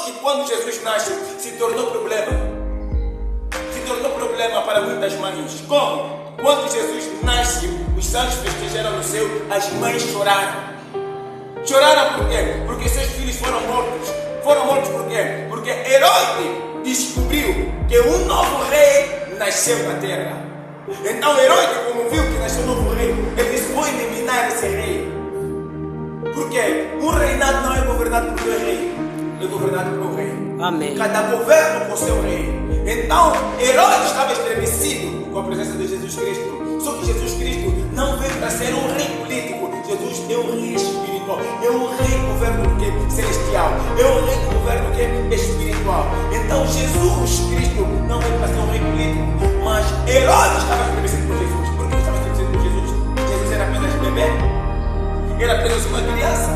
que quando Jesus nasce se tornou problema. Se tornou problema para muitas mães. Como? Quando Jesus nasce, os santos festejaram no céu, as mães choraram. Choraram por quê? Porque seus filhos foram mortos. Foram mortos por quê? Porque Herodes descobriu que um novo rei nasceu na terra. Então Herodes, como viu que nasceu um novo rei, ele disse: vou eliminar esse rei. Por quê? Um reinado não é governado por dois reis, é governado por um rei. Amém. Cada governo com seu rei. Então Herodes estava estremecido com a presença de Jesus Cristo. Só que Jesus Cristo não veio para ser um rei político. Jesus é um rei espiritual. É um rei que governa o que? Celestial. É um rei que governa o que? Espiritual. Então Jesus Cristo não veio para ser um rei político. Mas Herodes estava estremecido por Jesus. Por que estava estremecido por Jesus? Jesus era apenas bebê. Era apenas uma criança.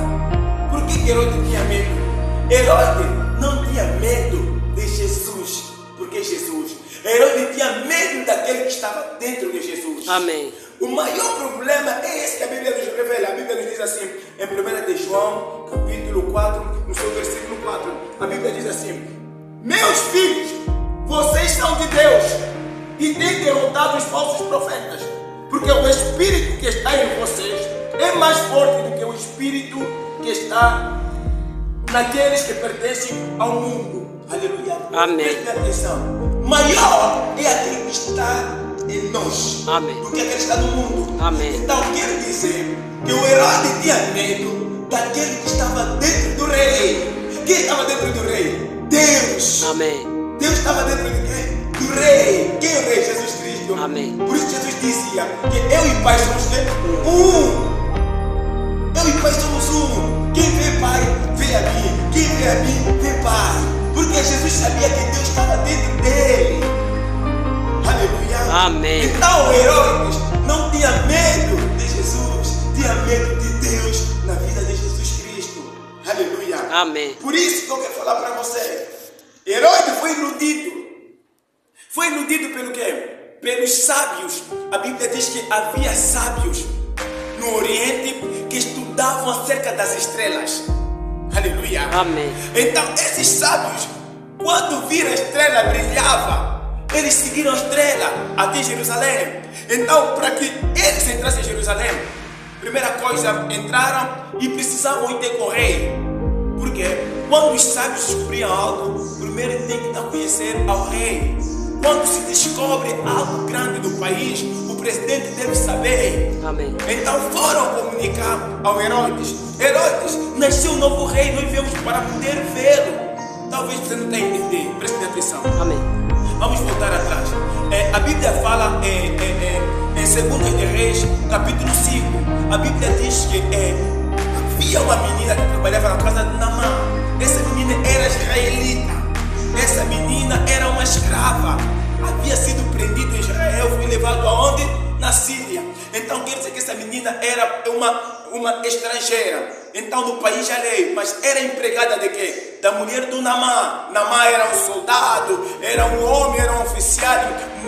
Por que Herodes tinha medo? Herodes não tinha medo de Jesus. Porque Jesus. Herodes tinha medo daquele que estava dentro de Jesus. Amém. O maior problema é esse que a Bíblia nos revela. A Bíblia nos diz assim, em 1 de João, capítulo 4, no seu versículo 4. A Bíblia diz assim: meus filhos, vocês são de Deus e têm derrotado os falsos profetas, porque o Espírito que está em vocês é mais forte do que o Espírito que está naqueles que pertencem ao mundo. Aleluia. Amém. Preste atenção. Maior é aquele que está em nós, amém, do que aquele que está no mundo. Amém. Então quer dizer que o Herodes tinha medo daquele que estava dentro do rei. Quem estava dentro do rei? Deus. Amém. Deus estava dentro de quem? Do rei. Quem é o rei? Jesus Cristo. Amém. Por isso Jesus dizia que eu e o Pai somos um. Eu e o Pai somos um. Quem vê Pai, vê a mim. Quem vê a mim, vê Pai. Porque Jesus sabia que Deus estava dentro dele. Aleluia. Amém. Então Herodes não tinha medo de Jesus, tinha medo de Deus na vida de Jesus Cristo. Aleluia. Amém. Por isso que eu quero falar para você. Herodes foi iludido. Foi iludido pelo quê? Pelos sábios. A Bíblia diz que havia sábios no Oriente que estudavam acerca das estrelas. Aleluia. Amém. Então esses sábios, quando viram a estrela brilhava, eles seguiram a estrela até Jerusalém. Então, para que eles entrassem em Jerusalém, primeira coisa, entraram e precisavam ir ter com o rei. Porque quando os sábios descobriam algo, primeiro tem que dar a conhecer ao rei. Quando se descobre algo grande do país, o presidente deve saber. Amém. Então foram comunicar ao Herodes. Herodes, nasceu um novo rei, nós viemos para poder vê-lo. Talvez você não tenha entendido, preste atenção. Amém. Vamos voltar atrás. A Bíblia fala em 2 de Reis, capítulo 5. A Bíblia diz que havia uma menina que trabalhava na casa de Naamã. Essa menina era israelita. Essa menina era uma escrava. Havia sido prendida em Israel, foi levado aonde? Na Síria. Então quer dizer que essa menina era uma estrangeira. Então no país alheio, mas era empregada de quê? Da mulher do Naamã. Naamã era um soldado, era um homem, era um oficial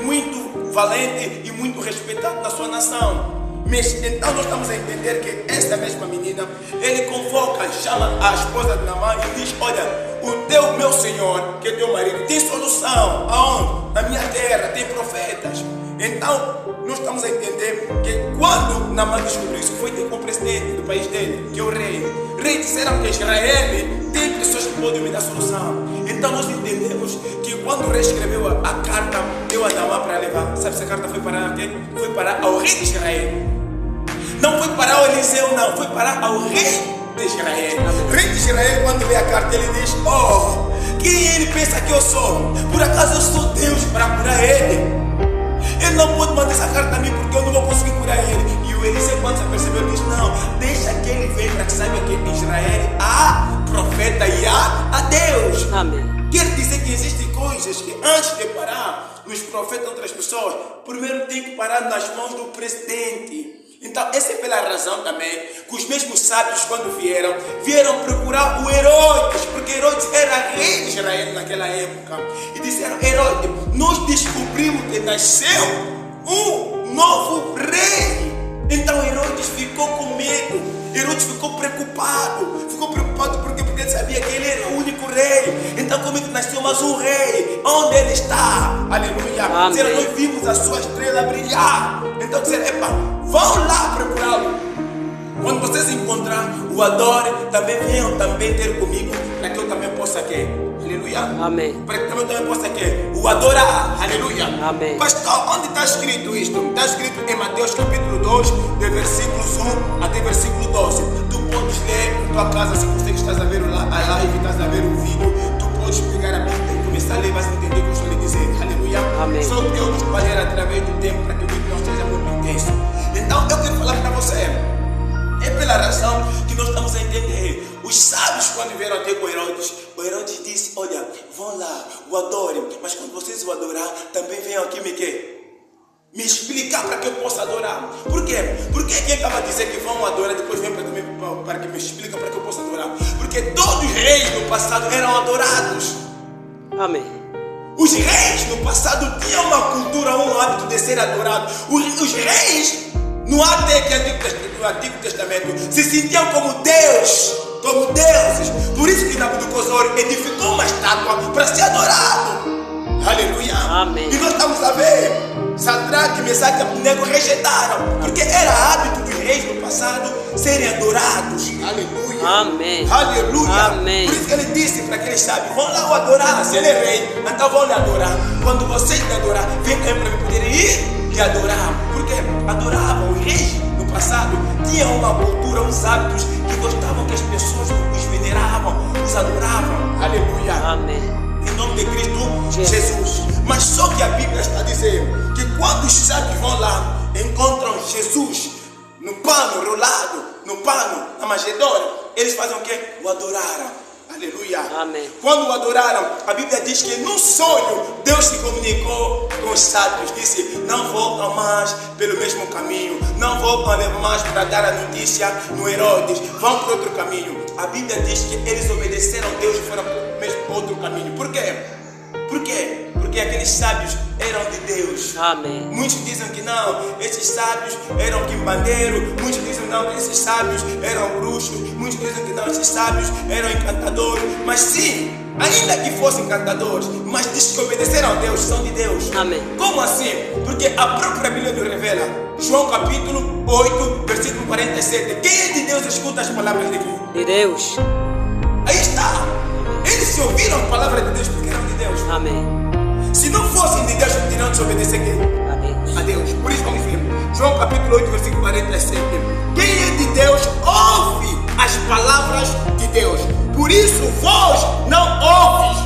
muito valente e muito respeitado na sua nação. Mas então nós estamos a entender que esta mesma menina, ele convoca, chama a esposa de Naamã e diz: olha, o meu senhor, que é teu marido, tem solução. Aonde? Na minha terra, tem profetas. Então, nós estamos a entender que quando Naamã descobriu isso, foi ter com o presidente do país dele, que é o rei. O rei disseram que Israel tem pessoas que podem me dar solução. Então nós entendemos que quando o rei escreveu a carta, deu a Naamã para levar. Sabe se a carta foi para quem? Foi para o rei de Israel. Não foi para o Eliseu, não. Foi para o rei de Israel. O rei de Israel, quando lê a carta, ele diz: oh, quem ele pensa que eu sou? Por acaso eu sou Deus para curar ele? Ele não pode mandar essa carta a mim porque eu não vou conseguir curar ele. E o Eliseu, quando se percebeu, diz: não, deixa que ele venha para que saiba que em Israel há profeta e há Deus. Amém. Quer dizer que existem coisas que antes de parar nos profetas e outras pessoas, primeiro tem que parar nas mãos do presidente. Então essa é pela razão também que os mesmos sábios, quando vieram procurar o Herodes, porque Herodes era rei de Israel naquela época, e disseram: Herodes, nós descobrimos que nasceu um novo rei. Então Herodes ficou com medo, Herodes ficou preocupado porque ele sabia que ele era o único rei. Então comigo nasceu mais um rei. Onde ele está? Aleluia. Dizer, nós vimos a sua estrela brilhar. Então dizer, epa, vão lá procurá-lo. Quando vocês encontrar, o adore. Também venham também ter comigo. Para que eu também possa quê? Aleluia. Amém. Para que eu também possa quê? O adorar. Aleluia. Amém. Pastor, onde está escrito isto? Está escrito em Mateus capítulo 2, de versículos 1 até versículo 12. Tu podes ler em tua casa, se você estás a ver a live, estás a ver o vídeo, tu podes pegar a Bíblia e começar a ler, vas entender o que eu estou lhe dizendo. Aleluia. Amém. Só Deus nos pode ler através do tempo para que o vídeo não esteja muito intenso. Então eu quero falar para você. É pela razão que nós estamos a entender. Os sábios, quando vieram até com o Herodes disse, olha, vão lá, o adorem, mas quando vocês o adorar, também venham aqui me explicar para que eu possa adorar. Por quê? Porque quem acaba de dizer que vão adorar, depois vem para que me explica para que eu possa adorar. Porque todos os reis no passado eram adorados. Amém. Os reis no passado tinham uma cultura, um hábito de ser adorado. Os reis no Antigo Testamento se sentiam como Deus, como deuses. Por isso que Nabucodonosor edificou uma estátua para ser adorado. Aleluia. Amém. E nós estamos a ver, Sadraque, Mesaque e Abednego rejeitaram, porque era hábito dos reis no passado serem adorados. Aleluia. Amém. Aleluia. Amém. Por isso que ele disse para aqueles sábios, vão lá o adorar, se ele é rei, então vão lhe adorar. Quando vocês lhe adorar, vem cá para poderem ir e adorar. Porque adoravam os reis no passado, tinham uma cultura, uns hábitos que gostavam que as pessoas os veneravam, os adoravam. Aleluia. Amém. Em nome de Cristo Jesus. Mas só que a Bíblia está dizendo que quando os sábios vão lá, encontram Jesus no pano rolado, no pano, na manjedoura, eles fazem o quê? O adoraram. Aleluia. Amém. Quando o adoraram, a Bíblia diz que no sonho Deus se comunicou com os sábios. Disse, não voltam mais pelo mesmo caminho. Não voltam mais para dar a notícia no Herodes. Vão para outro caminho. A Bíblia diz que eles obedeceram a Deus e foram para o mesmo outro caminho. Por quê? Por quê? Porque aqueles sábios eram de Deus. Amém. Muitos dizem que não, esses sábios eram quimbandeiros. Muitos dizem não, que esses sábios eram bruxos. Muitos dizem que não, esses sábios eram encantadores. Mas sim, ainda que fossem encantadores, mas desobedeceram a Deus, são de Deus. Amém. Como assim? Porque a própria Bíblia nos revela. João capítulo 8, versículo 47. Quem é de Deus escuta as palavras de quem? De Deus. Aí está. Eles se ouviram a palavra de Deus porque eram de Deus. Amém. Se não fossem de Deus, iriam desobedecer quem? A Deus. A Deus. Por isso vamos ver. João capítulo 8, versículo 47. Quem é de Deus ouve as palavras de Deus. Por isso vós não ouves,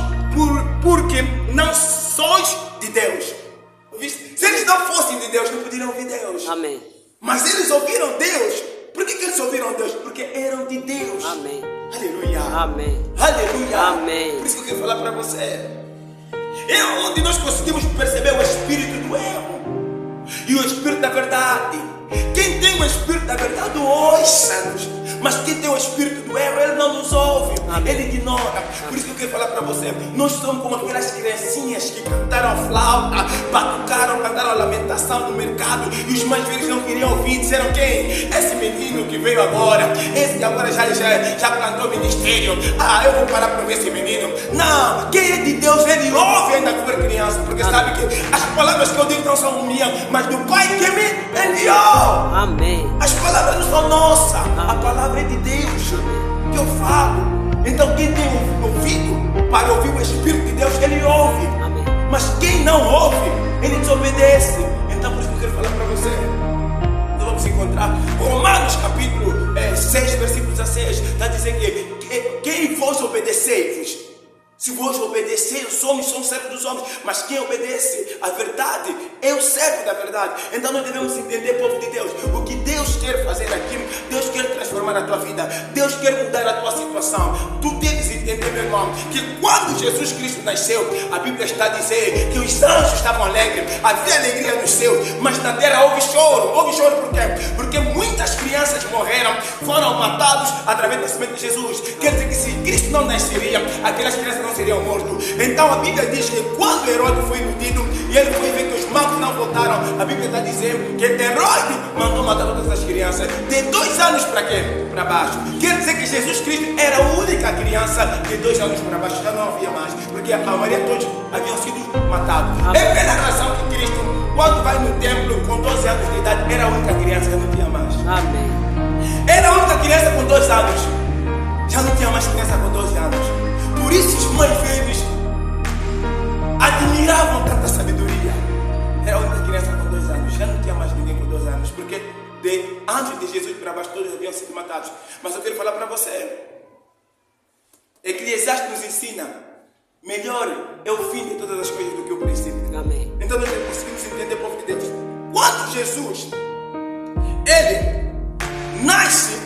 porque não sois de Deus. Se eles não fossem de Deus, não poderiam ouvir Deus. Amém. Mas eles ouviram Deus. Por que eles ouviram Deus? Porque eram de Deus. Amém. Aleluia. Amém. Aleluia. Amém. Por isso que eu quero falar para você. É onde nós conseguimos perceber o espírito do erro e o espírito da verdade. Quem tem o espírito da verdade ouça-nos. Mas quem tem o espírito do erro, ele não nos ouve. Amém. Ele ignora. Por isso que eu quero falar para você. Nós somos como aquelas criancinhas que cantaram a flauta, batucaram, cantaram a lamentação no mercado. E os mais velhos não queriam ouvir. Disseram quem? Esse menino que veio agora. Esse que agora já plantou ministério. Ah, eu vou parar para ver esse menino. Não, quem é de Deus, ele ouve ainda quando é criança. Porque sabe que as palavras que eu digo não são minhas, mas do Pai que me enviou. Amém. As palavras não são nossas. A palavra é de Deus que eu falo. Então quem tem ouvido para ouvir o Espírito de Deus, ele ouve. Amém. Mas quem não ouve, ele desobedece. Então por isso que eu quero falar para você. Nós vamos encontrar Romanos capítulo 6, versículo 16. Está dizendo que quem vos obedecei-vos. Se vós obedecer, os homens são servos dos homens, mas quem obedece à verdade é o servo da verdade. Então nós devemos entender, povo de Deus, o que Deus quer fazer aqui. Deus quer transformar a tua vida, Deus quer mudar a tua situação. Tu deves entender, meu irmão, que quando Jesus Cristo nasceu, a Bíblia está a dizer que os anjos estavam alegres, havia alegria nos céus, mas na terra houve choro. Houve choro por quê? Porque muitas crianças morreram, foram matados através do nascimento de Jesus. Quer dizer que se Cristo não nasceria, aquelas crianças não seriam mortos. Então a Bíblia diz que quando Herodes foi iludido e ele foi ver que os magos não voltaram, a Bíblia está dizendo que Herodes mandou matar todas as crianças de 2 anos para quê? Para baixo. Quer dizer que Jesus Cristo era a única criança de 2 anos para baixo, já não havia mais. Tia Maria, todos haviam sido matados. Amém. É pela razão que Cristo, quando vai no templo com 12 anos de idade, era a única criança, não tinha mais. Amém. Era a única criança com 2 anos. Já não tinha mais criança com 12 anos. Por isso os mais velhos admiravam tanta sabedoria. Era a única criança com 2 anos. Já não tinha mais ninguém com 2 anos. Porque antes de Jesus para baixo todos haviam sido matados. Mas eu quero falar para você. Eclesiastes nos ensina: melhor é o fim de todas as coisas do que o princípio. Amém. Então nós conseguimos entender, povo de Deus, quando Jesus, ele nasce,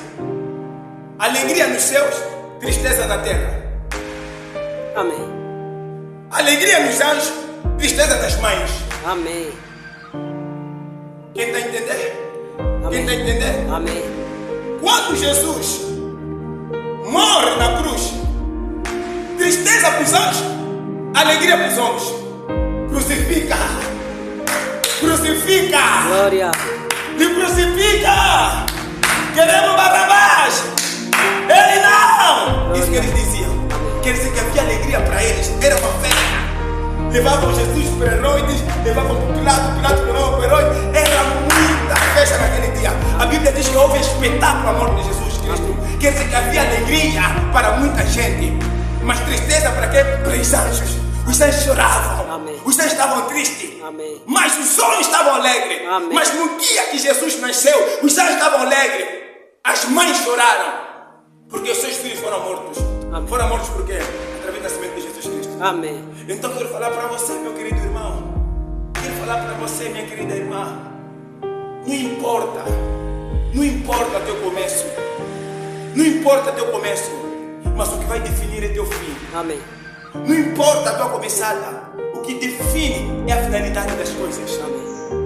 alegria nos céus, tristeza na terra. Amém. Alegria nos anjos, tristeza das mães. Amém. Quem está entendendo? Quem Amém. está entendendo? Amém. Quando Jesus morre na cruz, tristeza para os anjos, alegria para os homens. Crucifica! Crucifica! Glória. Me crucifica! Queremos Barrabás! Ele não! Isso que eles diziam. Quer dizer que havia alegria para eles. Era uma festa. Levavam Jesus para Herodes, levavam para Pilato, Pilato levava para Herodes. Era muita festa naquele dia. A Bíblia diz que houve espetáculo à morte de Jesus Cristo. Quer dizer que havia alegria para muita gente. Mas tristeza para quê? Para os anjos. Os anjos choravam. Amém. Os anjos estavam tristes. Amém. Mas os homens estavam alegres. Amém. Mas no dia que Jesus nasceu, os anjos estavam alegres. As mães choraram. Porque os seus filhos foram mortos. Amém. Foram mortos por quê? Através da semente de Jesus Cristo. Amém. Então quero falar para você, meu querido irmão. Quero falar para você, minha querida irmã. Não importa. Não importa teu começo. Não importa teu começo. Mas o que vai definir é teu fim. Amém. Não importa a tua começada. O que define é a finalidade das coisas. Amém.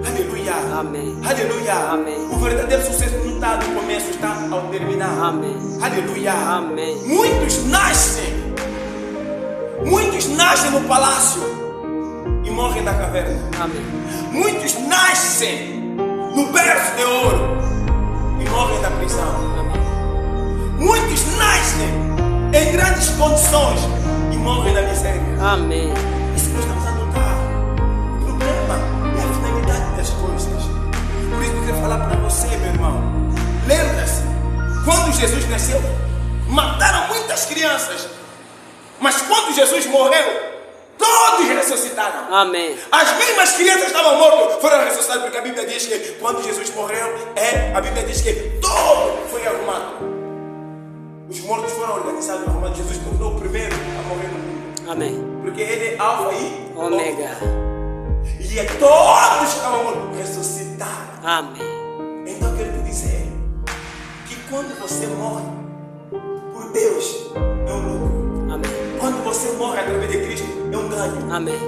Aleluia. Amém. Aleluia. Amém. O verdadeiro sucesso não está no começo, está ao terminar. Amém. Aleluia. Amém. Muitos nascem no palácio e morrem na caverna. Amém. Muitos nascem no berço de ouro e morrem na prisão. Amém. Muitos nascem em grandes condições e morrem na miséria. Amém. Isso que nós estamos a notar. O problema é a finalidade das coisas. Por isso que eu quero falar para você, meu irmão. Lembra-se, quando Jesus nasceu, mataram muitas crianças. Mas quando Jesus morreu, todos ressuscitaram. Amém. As mesmas crianças que estavam mortas foram ressuscitadas, porque a Bíblia diz que quando Jesus morreu, a Bíblia diz que todo foi arrumado. Os mortos foram organizados, arrumados. Jesus tornou o primeiro a morrer no mundo. Amém. Porque ele é alfa e Ômega. E todos que estavam mortos ressuscitaram. Amém. Então eu quero te dizer que quando você morre por Deus, é um lucro. Amém. Quando você morre através de Cristo, é um ganho. Amém.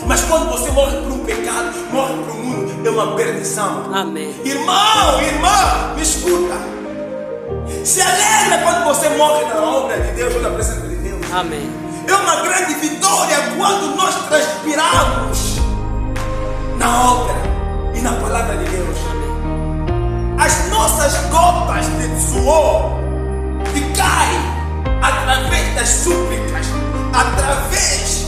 Mas quando você morre por um pecado, morre por um mundo, é uma perdição. Amém. Irmão, irmã, me escuta. Se alegra quando você morre na obra de Deus ou na presença de Deus. Amém. É uma grande vitória quando nós transpiramos na obra e na palavra de Deus. As nossas gotas de suor que caem através das súplicas, através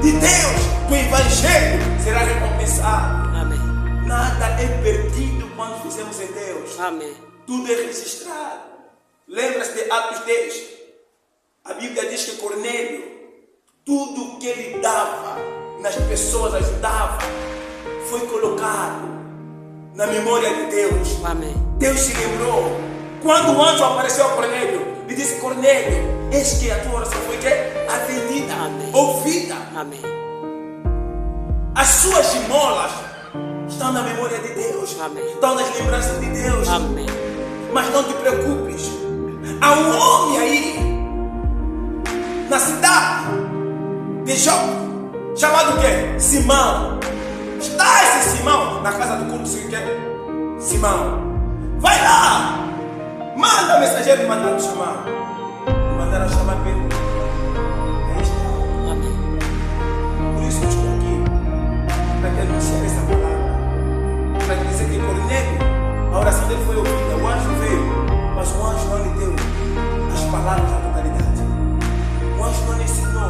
de Deus, do Evangelho, será recompensado. Amém. Nada é perdido quando fizemos em Deus. Amém. Tudo é registrado. Lembra-se de Atos 10? A Bíblia diz que Cornélio, tudo o que ele dava, nas pessoas ajudava, foi colocado na memória de Deus. Amém. Deus se lembrou. Quando o anjo apareceu a Cornélio, ele disse: Cornélio, eis que a tua oração foi atendida, Amém. ouvida. Amém. As suas esmolas estão na memória de Deus. Amém. Estão nas lembranças de Deus. Amém. Mas não te preocupes. Há um homem aí na cidade de Jó, chamado o quê? Simão. Está esse Simão na casa do culto, Simão. Vai lá. Manda o mensageiro mandar chamar. Mandaram chamar Pedro.